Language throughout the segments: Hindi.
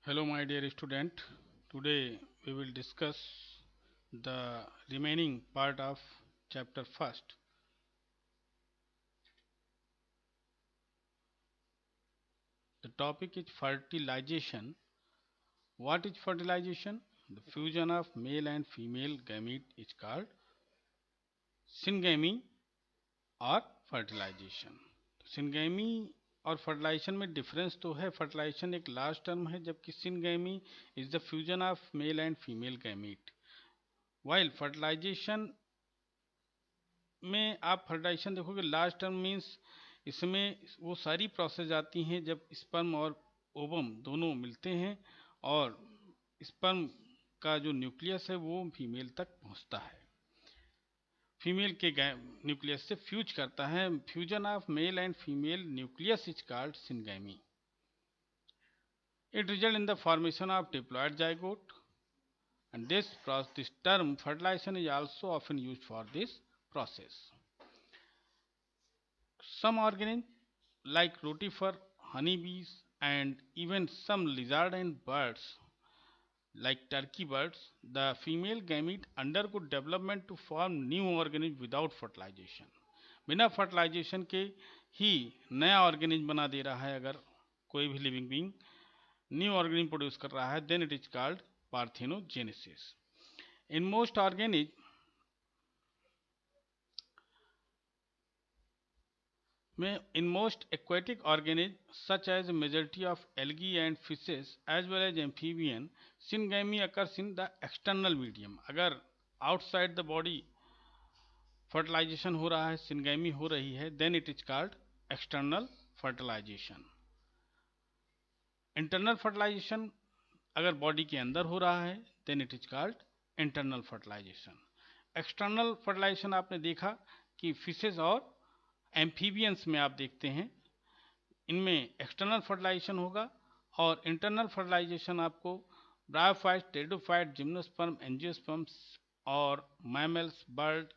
Hello, my dear student. Today we will discuss the remaining part of chapter first. The topic is fertilization. What is fertilization? The fusion of male and female gamete is called syngamy और फर्टिलाइजेशन। सिनगैमी और फर्टिलाइजेशन में डिफरेंस तो है। फर्टिलाइजेशन एक लास्ट टर्म है, जबकि syngamy is the fusion of male and female gamete. While fertilization में आप फर्टिलाइजेशन देखोगे लास्ट टर्म मीन्स इसमें वो सारी प्रोसेस आती हैं जब स्पर्म और ओवम दोनों मिलते हैं और स्पर्म का जो न्यूक्लियस है वो फीमेल तक पहुंचता है, फीमेल के न्यूक्लियस से फ्यूज करता है। Fusion of male and female nucleus is called syngamy. It result in the formation of diploid zygote and this term fertilization is also often used for this process. Some organisms like rotifer, honeybees, and even some lizard and birds like turkey birds, the female gamete undergo development to form new organism without fertilization. बिना फर्टिलाइजेशन के ही नया ऑर्गेनिज्म बना दे रहा है। अगर कोई भी living being new organism produce कर रहा है, then it is called parthenogenesis. In most organism in most aquatic organisms such as a majority of algae and fishes as well as amphibian, syngamy occurs in the external medium. अगर outside the body fertilization हो रहा है, syngamy हो रही है, then it is called external fertilization. Internal fertilization अगर बॉडी के अंदर हो रहा है, then it is called internal fertilization. External fertilization आपने देखा कि फिशेज और एम्फीबियंस में आप देखते हैं, इनमें एक्सटर्नल फर्टिलाइजेशन होगा और इंटरनल फर्टिलाइजेशन आपको ब्रायोफाइट, टेरिडोफाइट, जिम्नोस्पर्म, एंजियोस्पर्म्स और मैमल्स, बर्ड,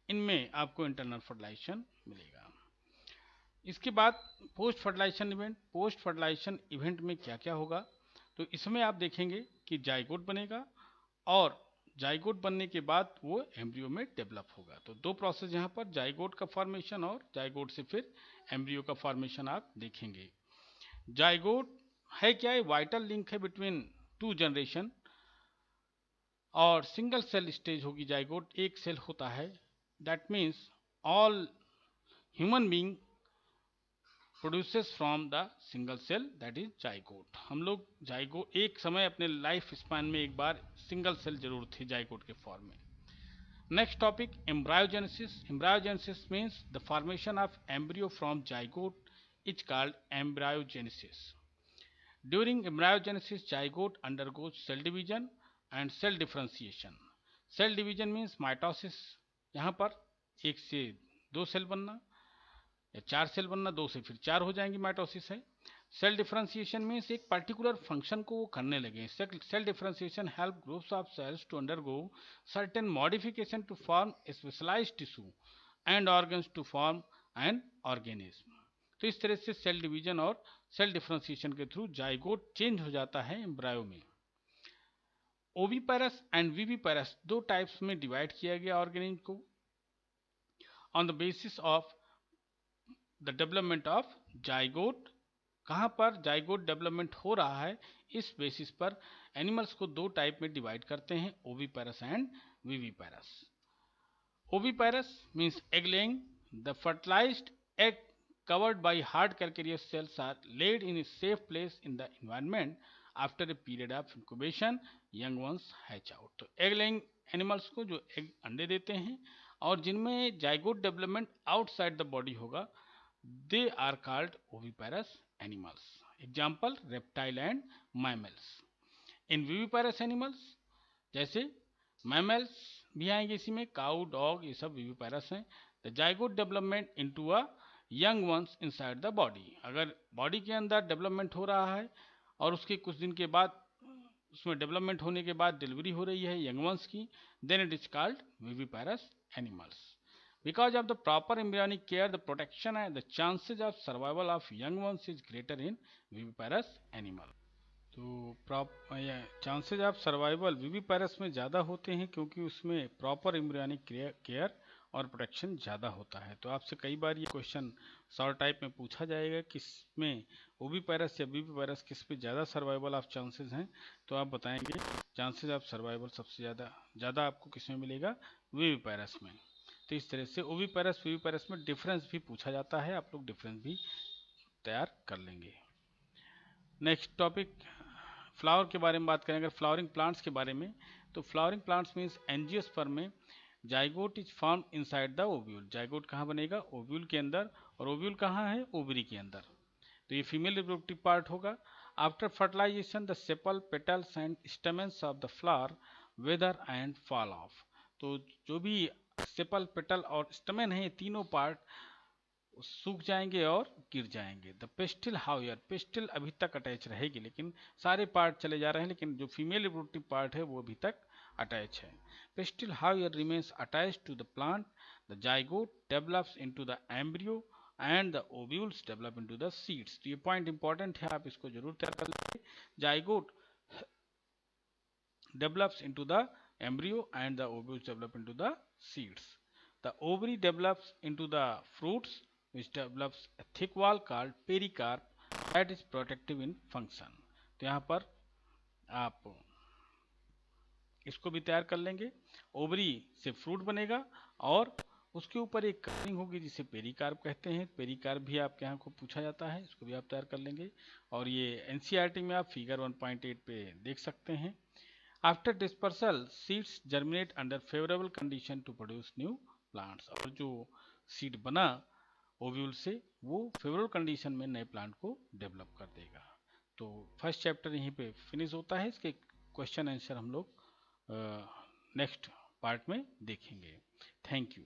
इनमें आपको इंटरनल फर्टिलाइजेशन मिलेगा। इसके बाद post fertilization event. Post fertilization event में क्या क्या होगा, तो इसमें आप देखेंगे कि जाइगोट बनेगा और जाइगोट बनने के बाद वो एम्ब्रियो में डेवलप होगा। तो दो प्रोसेस यहाँ पर, जाइगोट का फॉर्मेशन और जाइगोट से फिर एम्ब्रियो का फॉर्मेशन आप देखेंगे। जाइगोट है क्या है? वाइटल लिंक है बिटवीन टू जनरेशन और सिंगल सेल स्टेज होगी जाइगोट, एक सेल होता है। That means all human being produces from the single cell, that is zygote. हम लोग जाइगोट एक समय अपने लाइफ स्पैन में एक बार सिंगल सेल जरूर थे जाइगोट के फॉर्म में। Next topic embryogenesis. Embryogenesis means the formation of embryo from zygote is called embryogenesis. During embryogenesis zygote undergoes cell division and cell differentiation. Cell division means mitosis, यहाँ पर एक से दो सेल बनना या चार सेल बनना, दो से फिर चार हो जाएंगी, माइटोसिस है। सेल डिफरेंशिएशन मीन्स एक पर्टिकुलर फंक्शन को वो करने लगे। Cell differentiation help groups of cells to undergo certain modification to form specialised tissue and organs to form an organism. तो इस तरह से सेल डिवीजन और सेल डिफरेंशिएशन के थ्रू जाइगोट चेंज हो जाता है एम्ब्रायो में। ओविपेरस एंड विविपेरस दो टाइप्स में डिवाइड किया गया ऑर्गेनिज्म को on the basis of the development of zygote. कहाँ पर जाइगोट डेवलपमेंट हो रहा है, इस बेसिस पर एनिमल्स को दो टाइप में डिवाइड करते हैं, oviparous and viviparous. Oviparous means egg laying. The fertilised egg covered by hard calcareous cells are laid in a safe place in the environment. After a period of incubation, young ones hatch out. तो एग लेइंग एनिमल्स को जो एग अंडे देते हैं और जिनमें zygote development outside the body होगा, they are called oviparous animals. Example reptile and mammals. In viviparous animals जैसे mammals भी आएंगे इसी में, काउ, डॉग, ये सब viviparous हैं। The zygote development into a young ones inside the body. अगर बॉडी के अंदर डेवलपमेंट हो रहा है और उसके कुछ दिन के बाद उसमें डेवलपमेंट होने के बाद डिलीवरी हो रही है यंग वंस की, then it is called viviparous animals. Because of the proper embryonic care, the protection and the chances of survival of young ones is greater in viviparous animal. तो चांसेज ऑफ सर्वाइवल विविपाइरस में ज़्यादा होते हैं क्योंकि उसमें प्रॉपर एम्ब्रियोनिक केयर और प्रोटेक्शन ज़्यादा होता है। तो आपसे कई बार ये क्वेश्चन शॉर्ट टाइप में पूछा जाएगा किसमें ओविपाइरस या विविपाइरस किस पे ज़्यादा सर्वाइवल ऑफ चांसेस हैं, तो आप बताएंगे चांसेज ऑफ सर्वाइवल सबसे ज़्यादा आपको किस में मिलेगा, विविपाइरस में। तो इस तरह से ओविपाइरस विविपाइरस में डिफरेंस भी पूछा जाता है, आप लोग डिफरेंस भी तैयार कर लेंगे। नेक्स्ट टॉपिक फ्लावर के बारे में बात करें, अगर फ्लावरिंग प्लांट्स के बारे में, तो फ्लावरिंग प्लांट्स मीन्स एंजियोस्पर्म में zygote is form inside the ovule. Zygote कहाँ बनेगा, ओव्यूल के अंदर, और ओव्यूल कहाँ है, ओवरी के अंदर। तो ये फीमेल रिप्रोडक्टिव पार्ट होगा। After fertilisation the sepal petals and stamens of the flower wither and fall off. तो जो भी सेपल पेटल और स्टेमेन है, ये तीनों पार्ट सूख जाएंगे और गिर जाएंगे। द पेस्टिल हाउयर, पेस्टिल अभी तक अटैच रहेगी, लेकिन सारे पार्ट चले जा रहे हैं, लेकिन जो फीमेल रिप्रोडक्टिव पार्ट है वो अभी तक अटैच है। Pistil however remains attach to the plant, the zygote develops into the embryo and the ovules develop into the seeds. तो ये पॉइंट इंपॉर्टेंट है, आप इसको जरूर तैयार कर लीजिए। Zygote develops into the embryo and the ovules develop into the seeds. The ovary develops into the fruits which develops a thick wall called pericarp that is protective in function. तो यहाँ पर आप इसको भी तैयार कर लेंगे। ओवरी से फ्रूट बनेगा और उसके ऊपर एक कवरिंग होगी जिसे पेरिकार्प कहते हैं। पेरिकार्प भी आपके यहाँ को पूछा जाता है, इसको भी आप तैयार कर लेंगे। और ये एनसीईआरटी में आप फिगर 1.8 पे देख सकते हैं। After dispersal seeds germinate under favourable condition to produce new plants. और जो सीड बना ओव्यूल से वो फेवरेबल कंडीशन में नए प्लांट को डेवलप कर देगा। तो फर्स्ट चैप्टर यहीं पे फिनिश होता है, इसके क्वेश्चन आंसर हम लोग नेक्स्ट पार्ट में देखेंगे। Thank you.